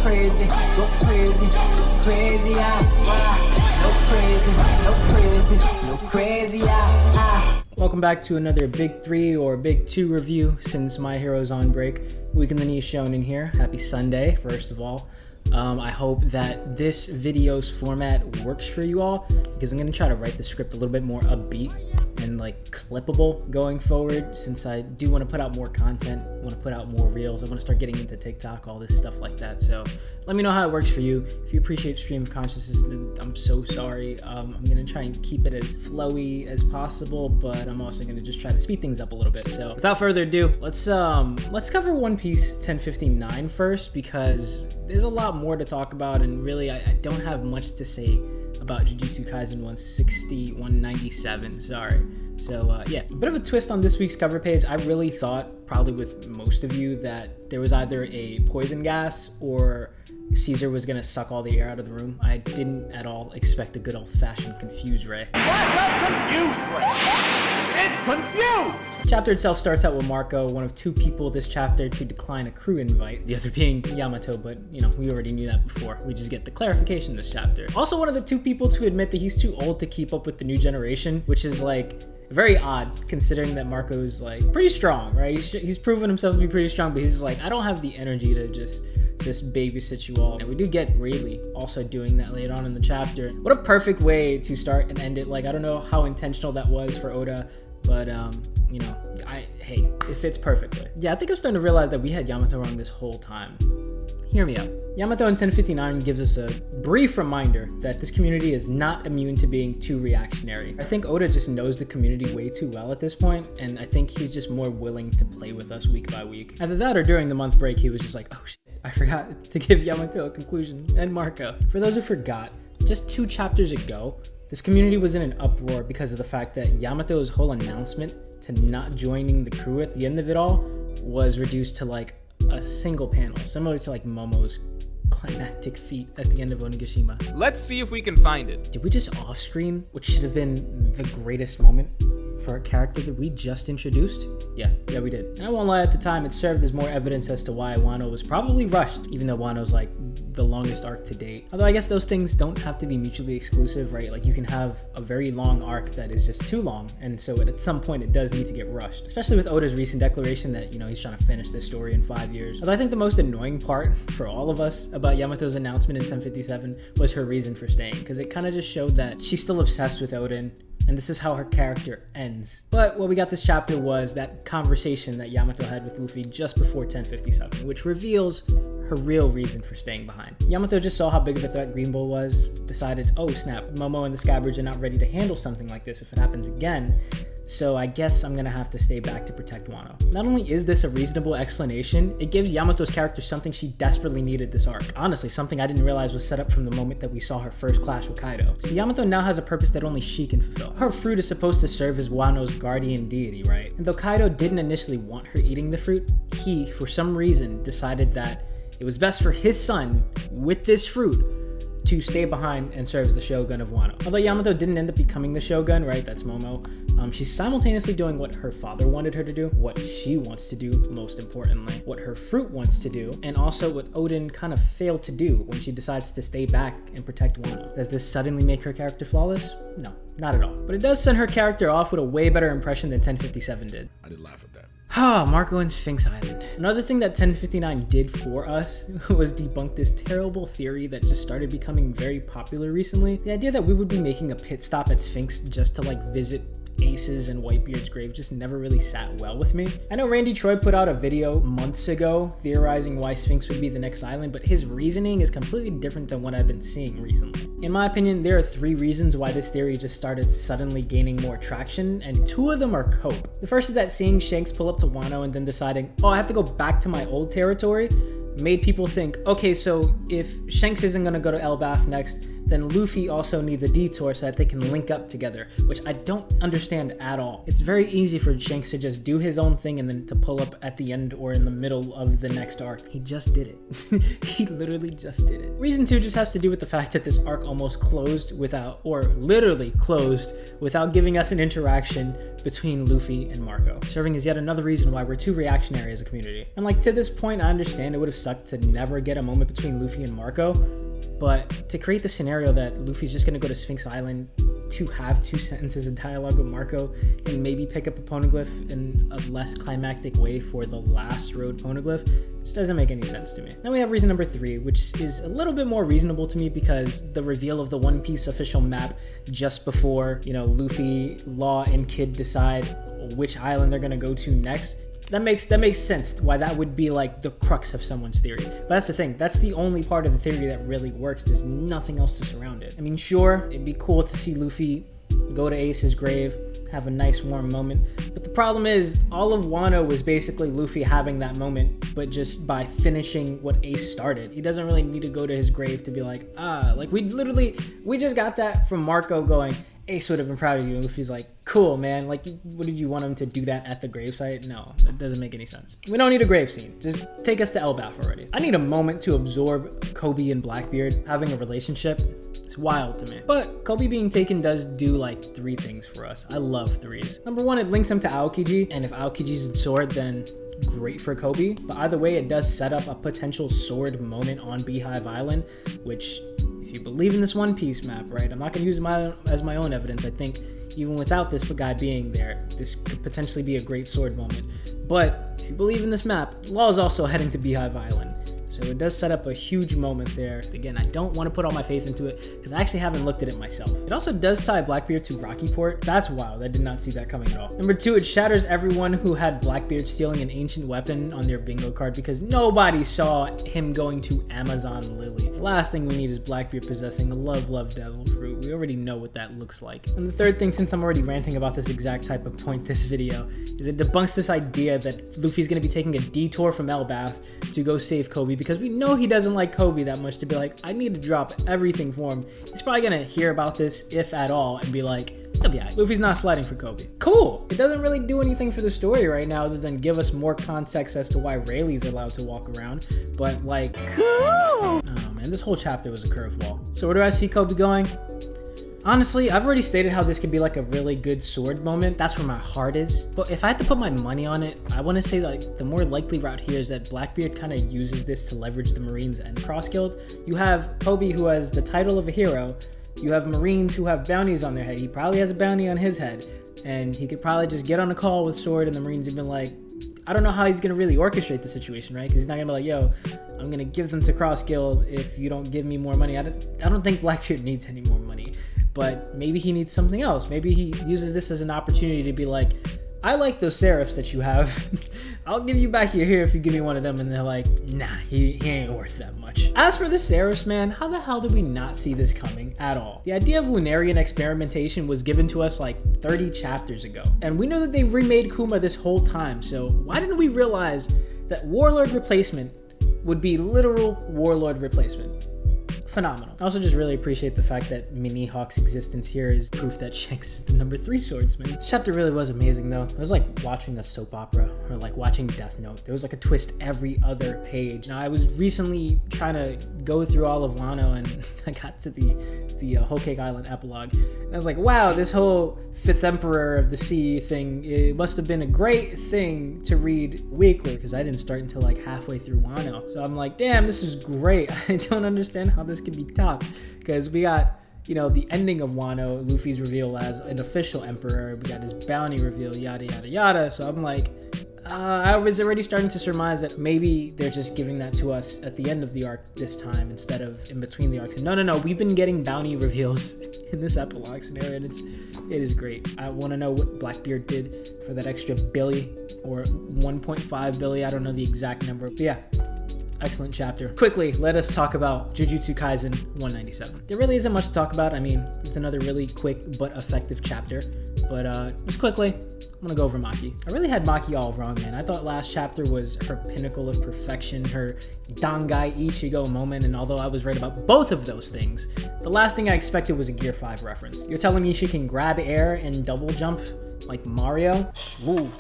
crazy, go crazy, crazy, no crazy, no crazy, Welcome back to another Big 3 or Big 2 review since My Hero's on break. Week in the Knee Xonin here. Happy Sunday, first of all. I hope that this video's format works for you all, because I'm going to try to write the script a little bit more upbeat and like clippable going forward, since I do want to put out more content, want to put out more reels. I want to start getting into TikTok, all this stuff like that. So let me know how it works for you. If you appreciate stream of consciousness, then I'm so sorry. I'm going to try and keep it as flowy as possible, but I'm also going to just try to speed things up a little bit. So without further ado, let's cover One Piece 1059 first, because there's a lot more to talk about, and really I don't have much to say about Jujutsu Kaisen 197, sorry. So yeah, a bit of a twist on this week's cover page. I really thought, probably with most of you, that there was either a poison gas or Caesar was gonna suck all the air out of the room. I didn't at all expect a good old-fashioned confused Ray. What's a confused Ray? It's confused! Chapter itself starts out with Marco, one of two people this chapter to decline a crew invite, the other being Yamato, but you know, we already knew that before. We just get the clarification this chapter. Also one of the two people to admit that he's too old to keep up with the new generation, which is like very odd considering that Marco's like pretty strong, right? He's proven himself to be pretty strong, but he's just like, I don't have the energy to just babysit you all. And we do get Rayleigh also doing that later on in the chapter. What a perfect way to start and end it. Like, I don't know how intentional that was for Oda, but you know, hey, it fits perfectly. Yeah, I think I'm starting to realize that we had Yamato wrong this whole time. Hear me out. Yamato in 1059 gives us a brief reminder that this community is not immune to being too reactionary. I think Oda just knows the community way too well at this point, and I think he's just more willing to play with us week by week. Either that or during the month break, he was just like, oh shit, I forgot to give Yamato a conclusion, and Marco. For those who forgot, just 2 chapters ago, this community was in an uproar because of the fact that Yamato's whole announcement to not joining the crew at the end of it all was reduced to like a single panel, similar to like Momo's climactic feat at the end of Onigashima. Let's see if we can find it. Did we just off-screen what should have been the greatest moment for a character that we just introduced? Yeah, we did. And I won't lie, at the time, it served as more evidence as to why Wano was probably rushed, even though Wano's like the longest arc to date. Although I guess those things don't have to be mutually exclusive, right? Like you can have a very long arc that is just too long, and so at some point it does need to get rushed. Especially with Oda's recent declaration that, you know, he's trying to finish this story in 5 years. Although I think the most annoying part for all of us about Yamato's announcement in 1057 was her reason for staying, because it kind of just showed that she's still obsessed with Odin, and this is how her character ends. But what we got this chapter was that conversation that Yamato had with Luffy just before 1057, which reveals her real reason for staying behind. Yamato just saw how big of a threat Green Bull was, decided, oh snap, Momo and the Scabbards are not ready to handle something like this if it happens again, so I guess I'm gonna have to stay back to protect Wano. Not only is this a reasonable explanation, it gives Yamato's character something she desperately needed this arc. Honestly, something I didn't realize was set up from the moment that we saw her first clash with Kaido. So Yamato now has a purpose that only she can fulfill. Her fruit is supposed to serve as Wano's guardian deity, right? And though Kaido didn't initially want her eating the fruit, he, for some reason, decided that it was best for his son, with this fruit, to stay behind and serve as the Shogun of Wano. Although Yamato didn't end up becoming the Shogun, right? That's Momo. She's simultaneously doing what her father wanted her to do, what she wants to do, most importantly, what her fruit wants to do, and also what Odin kind of failed to do when she decides to stay back and protect Wano. Does this suddenly make her character flawless? No, not at all. But it does send her character off with a way better impression than 1057 did. I did laugh at that. Marco and Sphinx Island. Another thing that 1059 did for us was debunk this terrible theory that just started becoming very popular recently. The idea that we would be making a pit stop at Sphinx just to like visit Ace's and Whitebeard's grave just never really sat well with me. I know Randy Troy put out a video months ago theorizing why Sphinx would be the next island, but his reasoning is completely different than what I've been seeing recently. In my opinion, there are 3 reasons why this theory just started suddenly gaining more traction, and 2 of them are cope. The first is that seeing Shanks pull up to Wano and then deciding, oh, I have to go back to my old territory, made people think, okay, so if Shanks isn't gonna go to Elbaf next, then Luffy also needs a detour so that they can link up together, which I don't understand at all. It's very easy for Shanks to just do his own thing and then to pull up at the end or in the middle of the next arc. He just did it. He literally just did it. Reason 2 just has to do with the fact that this arc almost closed without, or literally closed without giving us an interaction between Luffy and Marco, serving as yet another reason why we're too reactionary as a community. And like, to this point, I understand it would have suck to never get a moment between Luffy and Marco, but to create the scenario that Luffy's just gonna go to Sphinx Island to have 2 sentences of dialogue with Marco and maybe pick up a poneglyph in a less climactic way for the last road poneglyph just doesn't make any sense to me. Then we have reason number 3, which is a little bit more reasonable to me because the reveal of the One Piece official map just before, Luffy, Law, and Kid decide which island they're gonna go to next. That makes sense why that would be like the crux of someone's theory. But that's the thing, that's the only part of the theory that really works. There's nothing else to surround it. I mean, sure, it'd be cool to see Luffy go to Ace's grave, have a nice warm moment. But the problem is, all of Wano was basically Luffy having that moment, but just by finishing what Ace started. He doesn't really need to go to his grave to be like, we just got that from Marco going, Ace would have been proud of you. And Luffy's like, cool, man. Like, what did you want him to do that at the gravesite? No, that doesn't make any sense. We don't need a grave scene. Just take us to Elbaf already. I need a moment to absorb Coby and Blackbeard having a relationship. It's wild to me. But Coby being taken does do like 3 things for us. I love 3s. Number 1, it links him to Aokiji. And if Aokiji's in sword, then great for Coby. But either way, it does set up a potential sword moment on Beehive Island, which, if you believe in this One Piece map, right? I'm not going to use it as my own evidence. I think even without this guy being there, this could potentially be a great sword moment. But if you believe in this map, Law is also heading to Beehive Island. So it does set up a huge moment there. Again, I don't want to put all my faith into it because I actually haven't looked at it myself. It also does tie Blackbeard to Rockyport. That's wild. I did not see that coming at all. Number 2, it shatters everyone who had Blackbeard stealing an ancient weapon on their bingo card because nobody saw him going to Amazon Lily. The last thing we need is Blackbeard possessing a love devil fruit. We already know what that looks like. And the third thing, since I'm already ranting about this exact type of point this video, is it debunks this idea that Luffy's going to be taking a detour from Elbaf to go save Coby, because we know he doesn't like Coby that much to be like, I need to drop everything for him. He's probably gonna hear about this, if at all, and be like, he'll be alright. Luffy's not sliding for Coby. Cool! It doesn't really do anything for the story right now other than give us more context as to why Rayleigh's allowed to walk around. But like, cool! Oh man, this whole chapter was a curveball. So where do I see Coby going? Honestly, I've already stated how this could be like a really good sword moment. That's where my heart is. But if I had to put my money on it, I want to say like the more likely route here is that Blackbeard kind of uses this to leverage the Marines and Cross Guild. You have Coby, who has the title of a hero. You have Marines who have bounties on their head. He probably has a bounty on his head. And he could probably just get on a call with Sword and the Marines have been like, I don't know how he's going to really orchestrate the situation, right? Because he's not going to be like, yo, I'm going to give them to Cross Guild if you don't give me more money. I don't think Blackbeard needs any more money. But maybe he needs something else. Maybe he uses this as an opportunity to be like, I like those serifs that you have. I'll give you back your hair if you give me one of them. And they're like, nah, he ain't worth that much. As for the serifs, man, how the hell did we not see this coming at all? The idea of Lunarian experimentation was given to us like 30 chapters ago. And we know that they remade Kuma this whole time. So why didn't we realize that Warlord replacement would be literal Warlord replacement? Phenomenal. I also just really appreciate the fact that Mini Hawk's existence here is proof that Shanks is the number 3 swordsman. This chapter really was amazing though. It was like watching a soap opera or like watching Death Note. There was like a twist every other page. Now I was recently trying to go through all of Wano and I got to the Whole Cake Island epilogue. And I was like, wow, this whole 5th Emperor of the Sea thing, it must have been a great thing to read weekly because I didn't start until like halfway through Wano. So I'm like, damn, this is great. I don't understand how this could be topped because we got, the ending of Wano, Luffy's reveal as an official emperor. We got his bounty reveal, yada, yada, yada. So I'm like, I was already starting to surmise that maybe they're just giving that to us at the end of the arc this time instead of in between the arcs. No, we've been getting bounty reveals in this epilogue scenario, and it is great. I want to know what Blackbeard did for that extra billy or 1.5 billy. I don't know the exact number, but yeah. Excellent chapter. Quickly, let us talk about Jujutsu Kaisen 197. There really isn't much to talk about. I mean, it's another really quick but effective chapter. But just quickly, I'm gonna go over Maki. I really had Maki all wrong, man. I thought last chapter was her pinnacle of perfection, her Dangai Ichigo moment, and although I was right about both of those things, the last thing I expected was a Gear 5 reference. You're telling me she can grab air and double jump like Mario? Woo.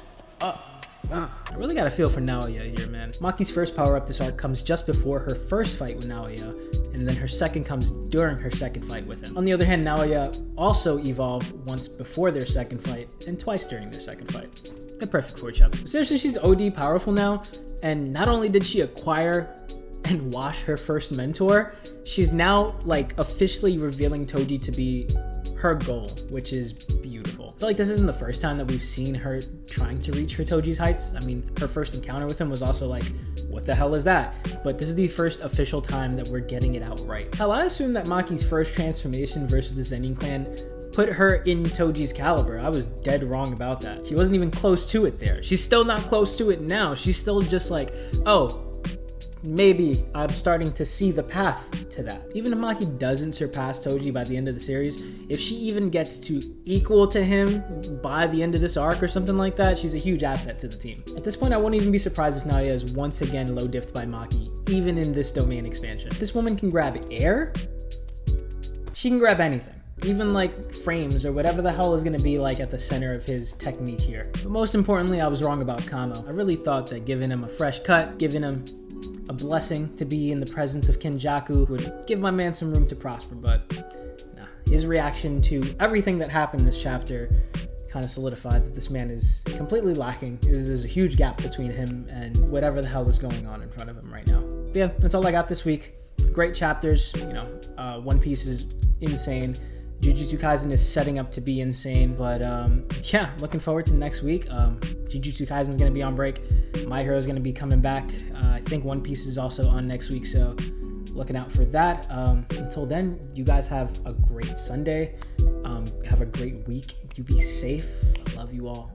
I really got a feel for Naoya here, man. Maki's first power-up this arc comes just before her first fight with Naoya, and then her second comes during her second fight with him. On the other hand, Naoya also evolved once before their second fight, and twice during their second fight. They're perfect for each other. Seriously, she's OD powerful now, and not only did she acquire and Wash, her first mentor, she's now like officially revealing Toji to be her goal, which is beautiful. I feel like this isn't the first time that we've seen her trying to reach her Toji's heights. I mean, her first encounter with him was also like, what the hell is that? But this is the first official time that we're getting it out right. Hell, I assume that Maki's first transformation versus the Zenin clan put her in Toji's caliber. I was dead wrong about that. She wasn't even close to it there. She's still not close to it now. She's still just like, oh, maybe I'm starting to see the path to that. Even if Maki doesn't surpass Toji by the end of the series, if she even gets to equal to him by the end of this arc or something like that, she's a huge asset to the team. At this point, I won't even be surprised if Naoya is once again low diffed by Maki, even in this domain expansion. If this woman can grab air, she can grab anything. Even like frames or whatever the hell is going to be like at the center of his technique here. But most importantly, I was wrong about Kamo. I really thought that giving him a fresh cut, giving him a blessing to be in the presence of Kenjaku would give my man some room to prosper, but nah. His reaction to everything that happened in this chapter kind of solidified that this man is completely lacking. There's a huge gap between him and whatever the hell is going on in front of him right now. But yeah, that's all I got this week. Great chapters, One Piece is insane. Jujutsu Kaisen is setting up to be insane, but yeah, looking forward to next week. Jujutsu Kaisen is going to be on break. My Hero is going to be coming back. I think One Piece is also on next week, so looking out for that. Until then, you guys have a great Sunday. Have a great week. You be safe. I love you all.